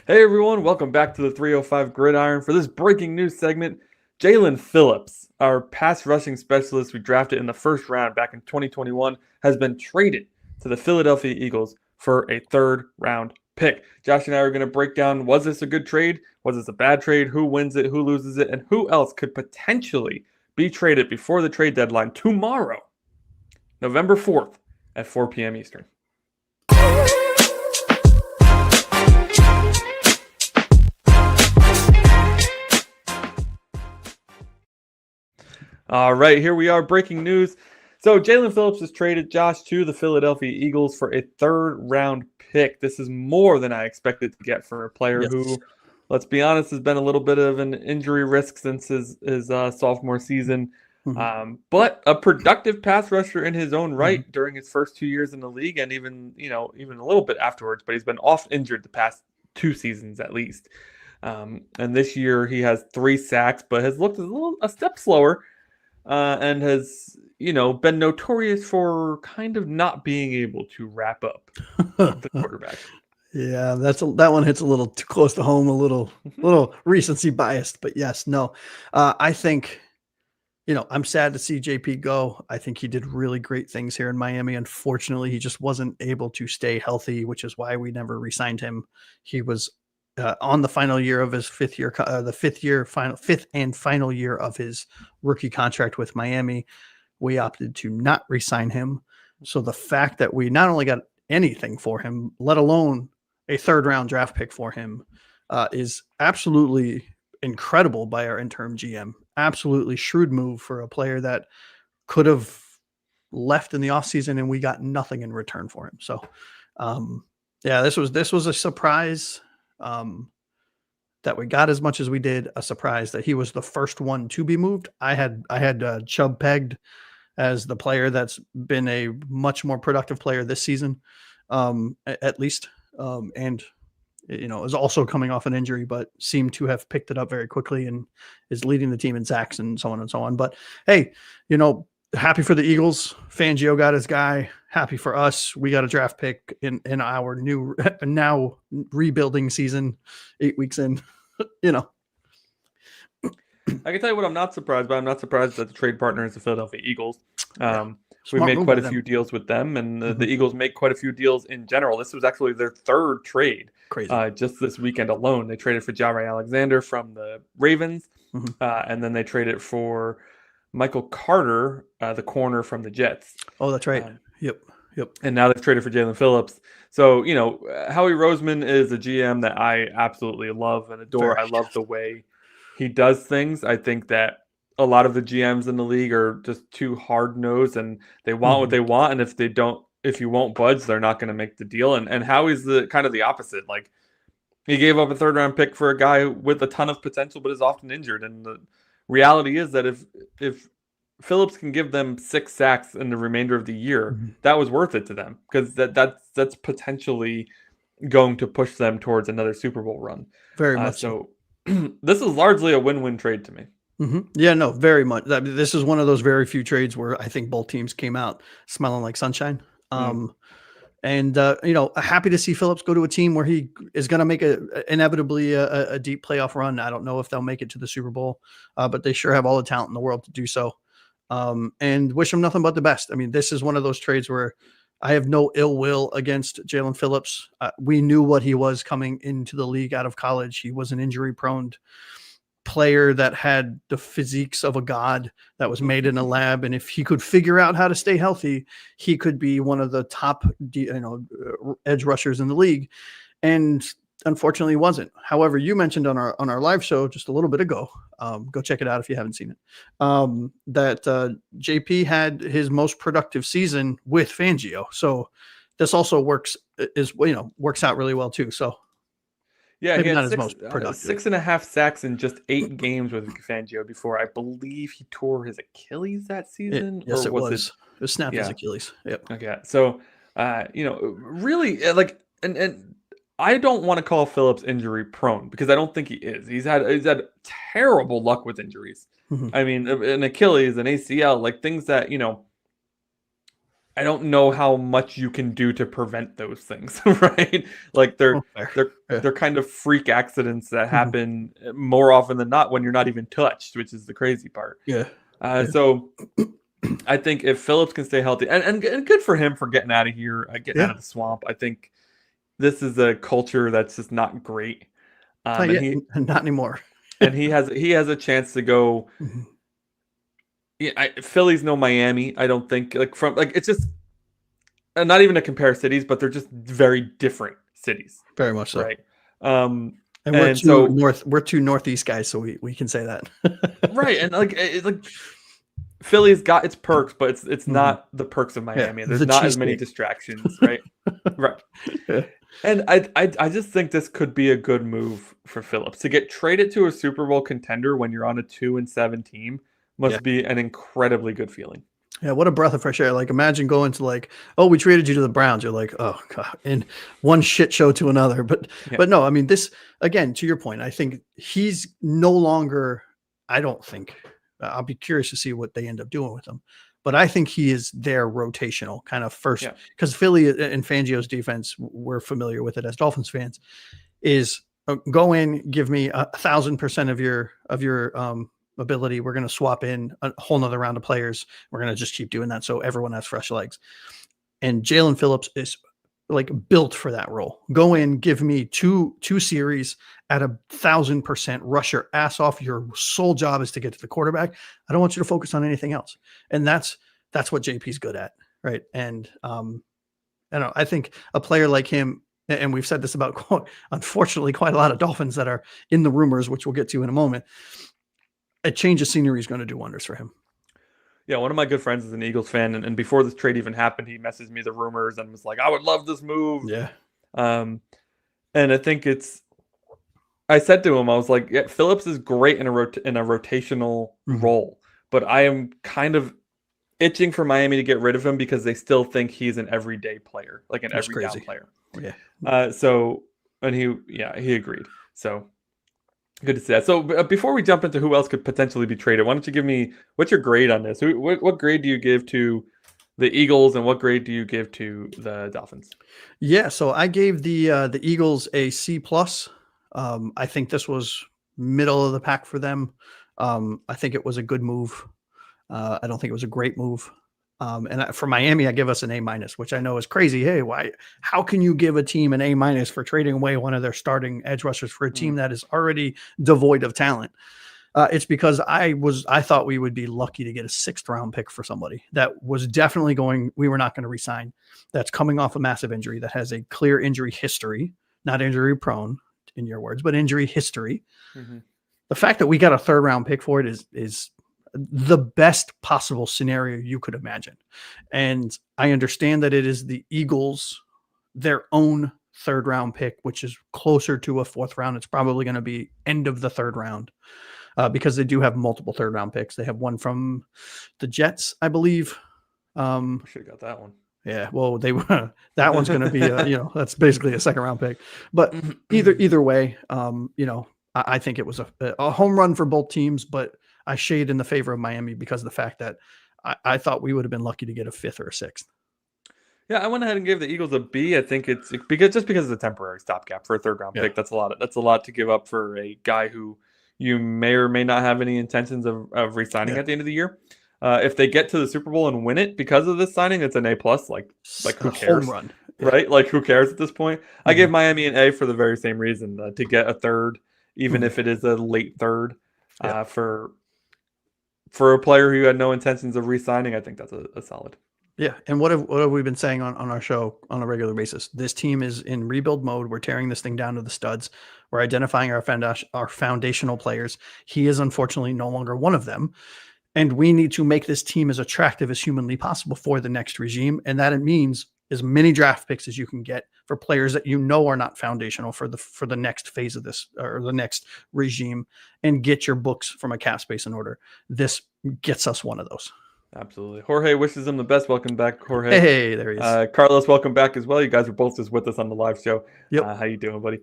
Hey everyone, welcome back to the 305 Gridiron for this breaking news segment. Jaelan Phillips, our pass rushing specialist we drafted in the first round back in 2021, has been traded to the Philadelphia Eagles for a third round pick. Josh and I are going to break down, was this a good trade? Was this a bad trade? Who wins it? Who loses it? And who else could potentially be traded before the trade deadline tomorrow, November 4th at 4 p.m. Eastern. All right, here we are, breaking news. So Jaelan Phillips is traded, Josh, to the Philadelphia Eagles for a third-round pick. This is more than I expected to get for a player who, let's be honest, has been a little bit of an injury risk since his sophomore season. But a productive pass rusher in his own right during his first 2 years in the league, and even a little bit afterwards. But he's been off injured the past 2 seasons at least. And this year he has 3 sacks, but has looked a step slower. And has, been notorious for kind of not being able to wrap up the quarterback. Yeah, that one hits a little too close to home, a little recency biased, but yes, no. I think, I'm sad to see JP go. I think he did really great things here in Miami. Unfortunately, he just wasn't able to stay healthy, which is why we never re-signed him. He was on the final year of his fifth and final year of his rookie contract with Miami. We opted to not re-sign him. So the fact that we not only got anything for him, let alone a third round draft pick for him, is absolutely incredible by our interim GM. Absolutely shrewd move for a player that could have left in the offseason and we got nothing in return for him. So this was a surprise. That we got as much as we did, a surprise that he was the first one to be moved. I had Chubb pegged as the player that's been a much more productive player this season, at least, and is also coming off an injury, but seemed to have picked it up very quickly and is leading the team in sacks and so on and so on. But hey, happy for the Eagles. Fangio got his guy. Happy for us. We got a draft pick in our new now rebuilding season, 8 weeks in. I can tell you what I'm not surprised by. I'm not surprised that the trade partner is the Philadelphia Eagles. We made quite a few deals with them, and the Eagles make quite a few deals in general. This was actually their third trade. Crazy. Just this weekend alone. They traded for Jaire Alexander from the Ravens, and then they traded for Michael Carter, the corner from the Jets. Oh, that's right. Yep. And now they've traded for Jaelan Phillips. So, Howie Roseman is a GM that I absolutely love and adore. I love the way he does things. I think that a lot of the GMs in the league are just too hard-nosed and they want what they want. And if you won't budge, they're not going to make the deal. And Howie's the kind of the opposite. Like, he gave up a third-round pick for a guy with a ton of potential, but is often injured. And the reality is that if Phillips can give them 6 sacks in the remainder of the year, that was worth it to them because that's potentially going to push them towards another Super Bowl run. Very much so. This is largely a win-win trade to me. Yeah, no, very much. This is one of those very few trades where I think both teams came out smelling like sunshine. And happy to see Phillips go to a team where he is going to make inevitably a deep playoff run. I don't know if they'll make it to the Super Bowl, but they sure have all the talent in the world to do so. And wish him nothing but the best. I mean, this is one of those trades where I have no ill will against Jaelan Phillips. We knew what he was coming into the league out of college. He was an injury-prone player that had the physiques of a god that was made in a lab. And if he could figure out how to stay healthy, he could be one of the top, edge rushers in the league. And unfortunately wasn't. However, you mentioned on our live show just a little bit ago, go check it out if you haven't seen it, that JP had his most productive season with Fangio. So this also works out really well too. So yeah, he had 6.5 sacks in just 8 games with Vic Fangio before I believe he tore his Achilles that season. Yes, it was. It snapped his Achilles. Yep. Okay. So, really and I don't want to call Phillips injury prone because I don't think he is. He's had terrible luck with injuries. I mean, an Achilles, an ACL, like things that, I don't know how much you can do to prevent those things, right? Like Oh, fair. they're Yeah. they're kind of freak accidents that Mhm. happen more often than not when you're not even touched, which is the crazy part. Yeah. Yeah. So I think if Phillips can stay healthy, and good for him for getting out of here, getting out Yeah. of the swamp. I think this is a culture that's just not great. Not And yet. Not anymore. he has a chance to go. Mhm. Yeah, Philly's no Miami. I don't think it's just not even to compare cities, but they're just very different cities, Very much so. right? Um, And we're and two so northeast guys, so we can say that. right, and like Philly's got its perks, but it's Mhm. not the perks of Yeah. Miami. There's The not as many cheesesteak. distractions, right? Right. Yeah. And I just think this could be a good move for Phillips to get traded to a Super Bowl contender when you're on a 2-7 team Yeah. must be an incredibly good feeling. Yeah, what a breath of fresh air. Like imagine going to like, oh, we traded you to the Browns. You're like, oh God, and one shit show to another. But Yeah. but no, I mean this again, to your point, I think he's no longer, I don't think I'll be curious to see what they end up doing with him. But I think he is their rotational kind of first Yeah. because Philly and Fangio's defense, we're familiar with it as Dolphins fans, is go in, give me 1,000% of your ability. We're going to swap in a whole nother round of players. We're going to just keep doing that so everyone has fresh legs. And Jaelan Phillips is like built for that role. Go in, give me two series at 1,000%, rush your ass off. Your sole job is to get to the quarterback. I don't want you to focus on anything else. And that's what JP's good at, right? And I don't know. I think a player like him, and we've said this about unfortunately quite a lot of Dolphins that are in the rumors, which we'll get to in a moment. A change of scenery is going to do wonders for him. Yeah, one of my good friends is an Eagles fan, and before this trade even happened, he messaged me the rumors and was like, "I would love this move." Yeah. Um, and I think I said to him, I was like, "Yeah, Phillips is great in a rotational Mhm. role, but I am kind of itching for Miami to get rid of him because they still think he's an everyday player, like an That's every down crazy. player." Yeah. So, and he agreed. So good to see that. So before we jump into who else could potentially be traded, why don't you give me what's your grade on this? What grade do you give to the Eagles, and what grade do you give to the Dolphins? Yeah. So I gave the Eagles a C plus. I think this was middle of the pack for them. I think it was a good move. I don't think it was a great move. For Miami, I give us an A minus, which I know is crazy. Hey, why? How can you give a team an A minus for trading away one of their starting edge rushers for a team that is already devoid of talent? It's because I thought we would be lucky to get a 6th round pick for somebody that was definitely going. We were not going to resign. That's coming off a massive injury that has a clear injury history, not injury prone in your words, but injury history. Mm-hmm. The fact that we got a 3rd round pick for it is the best possible scenario you could imagine. And I understand that it is the Eagles, their own 3rd round pick, which is closer to a 4th round. It's probably going to be end of the 3rd round because they do have multiple 3rd round picks. They have one from the Jets, I believe. I should have got that one. Yeah, well, they were that one's going to be that's basically a 2nd round pick. But either way, I think it was a home run for both teams, but I shade in the favor of Miami because of the fact that I thought we would have been lucky to get a 5th or a 6th. Yeah, I went ahead and gave the Eagles a B. I think it's because it's a temporary stopgap for a 3rd round pick. That's a lot. That's a lot to give up for a guy who you may or may not have any intentions of re-signing at the end of the year. If they get to the Super Bowl and win it because of this signing, it's an A plus. Like who cares? Home run, right? Like who cares at this point? I gave Miami an A for the very same reason to get a 3rd, even if it is a late 3rd, for a player who had no intentions of re-signing. I think that's a solid. Yeah, and what have we been saying on our show on a regular basis? This team is in rebuild mode. We're tearing this thing down to the studs. We're identifying our foundational players. He is unfortunately no longer one of them. And we need to make this team as attractive as humanly possible for the next regime. And that it means as many draft picks as you can get for players that you know are not foundational for the next phase of this or the next regime, and get your books from a cap space in order. This gets us one of those. Absolutely. Jorge wishes him the best. Welcome back, Jorge. Hey, there he is. Carlos, welcome back as well. You guys are both just with us on the live show. Yep. How you doing, buddy?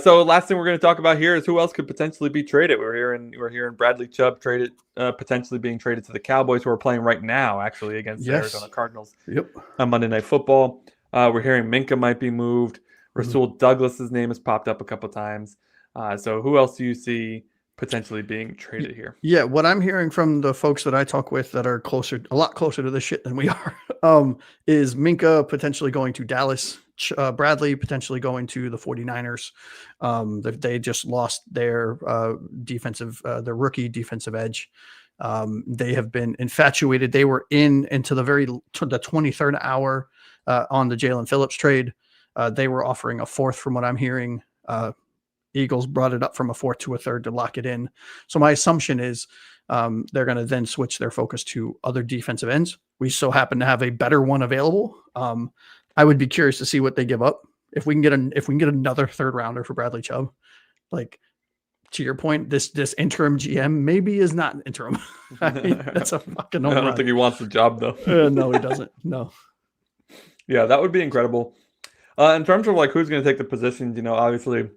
So last thing we're going to talk about here is who else could potentially be traded. We're hearing Bradley Chubb traded, potentially being traded to the Cowboys, who are playing right now, actually, against the Arizona Cardinals. Yep. On Monday Night Football. We're hearing Minka might be moved. Rasul Douglas's name has popped up a couple times. So who else do you see potentially being traded here? Yeah, what I'm hearing from the folks that I talk with that are a lot closer to this shit than we are, is Minka potentially going to Dallas, Bradley potentially going to the 49ers. They just lost their their rookie defensive edge. They have been infatuated. They were into the 23rd hour on the Jaelan Phillips trade. They were offering a fourth from what I'm hearing. Eagles brought it up from a fourth to a third to lock it in. So my assumption is they're going to then switch their focus to other defensive ends. We so happen to have a better one available. I would be curious to see what they give up. If we can get another third rounder for Bradley Chubb, like to your point, this interim GM maybe is not interim. I mean, that's a fucking I don't think he wants the job though. No, he doesn't. No. Yeah, that would be incredible. In terms of like who's going to take the positions, obviously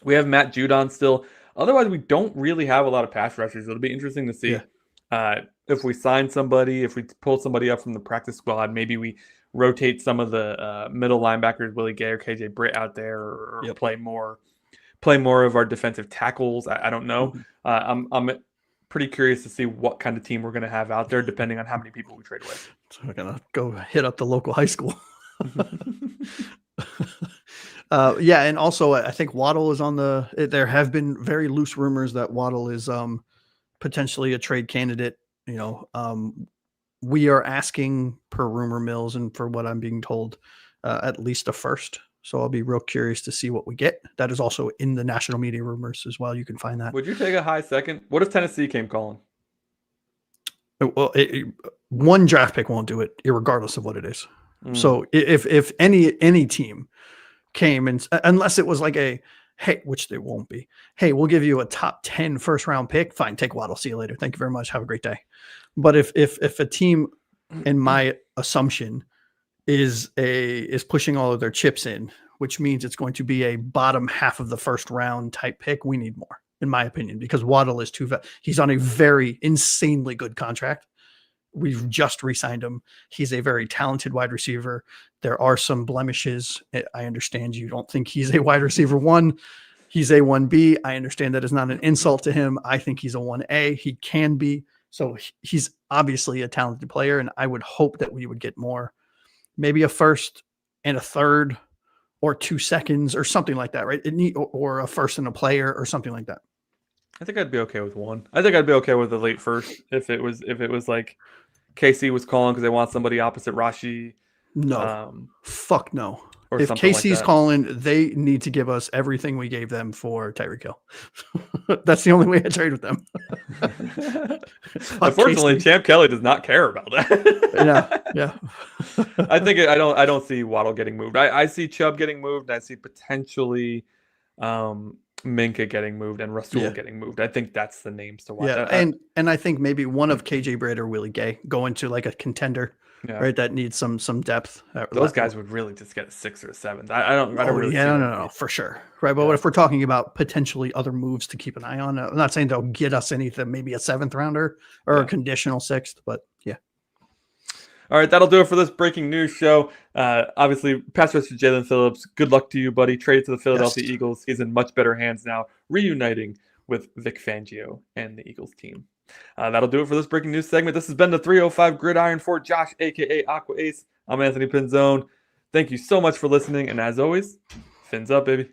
we have Matt Judon still. Otherwise, we don't really have a lot of pass rushers. It'll be interesting to see if we sign somebody, if we pull somebody up from the practice squad, maybe we rotate some of the middle linebackers, Willie Gay or KJ Britt out there, or play more of our defensive tackles. I don't know. I'm pretty curious to see what kind of team we're going to have out there, depending on how many people we trade away. So we're going to go hit up the local high school. And also I think Waddle is there have been very loose rumors that Waddle is potentially a trade candidate. We are asking per rumor mills and for what I'm being told, at least a first. So I'll be real curious to see what we get. That is also in the national media rumors as well. You can find that. Would you take a high second? What if Tennessee came calling? Well, one draft pick won't do it, regardless of what it is. So if any team came and unless it was like which they won't be. Hey, we'll give you a top 10 first round pick. Fine, take Waddle. See you later. Thank you very much. Have a great day. But if a team, in my assumption, is pushing all of their chips in, which means it's going to be a bottom half of the first round type pick, we need more, in my opinion, because Waddle is he's on a very insanely good contract. We've just re-signed him. He's a very talented wide receiver. There are some blemishes. I understand you don't think he's a wide receiver 1. He's a 1B. I understand that is not an insult to him. I think he's a 1A. He can be. So he's obviously a talented player, and I would hope that we would get more. Maybe a first and a third or 2 seconds or something like that, right? Or a first and a player or something like that. I think I'd be okay with 1. I think I'd be okay with a late first if it was like KC was calling because they want somebody opposite Rashi. No, fuck no. Or if KC's like calling, they need to give us everything we gave them for Tyreek Hill. That's the only way I trade with them. Unfortunately, Champ Kelly does not care about that. Yeah. I don't see Waddle getting moved. I see Chubb getting moved. And I see potentially Minka getting moved and Rasul getting moved. I think that's the names to watch. Yeah, and I think maybe one of KJ Britt or Willie Gay going to like a contender, right? That needs some depth. Those guys would really just get a 6th or a 7th. I don't really. Yeah, no, for sure, right? But what if we're talking about potentially other moves to keep an eye on? I'm not saying they'll get us anything, maybe a 7th rounder or a conditional 6th, but yeah. All right, that'll do it for this breaking news show. Obviously, pass rusher Jaelan Phillips, good luck to you, buddy. Traded to the Philadelphia Eagles. He's in much better hands now, reuniting with Vic Fangio and the Eagles team. That'll do it for this breaking news segment. This has been the 305 Gridiron for Josh, a.k.a. Aqua Ace. I'm Anthony Pinzone. Thank you so much for listening, and as always, fins up, baby.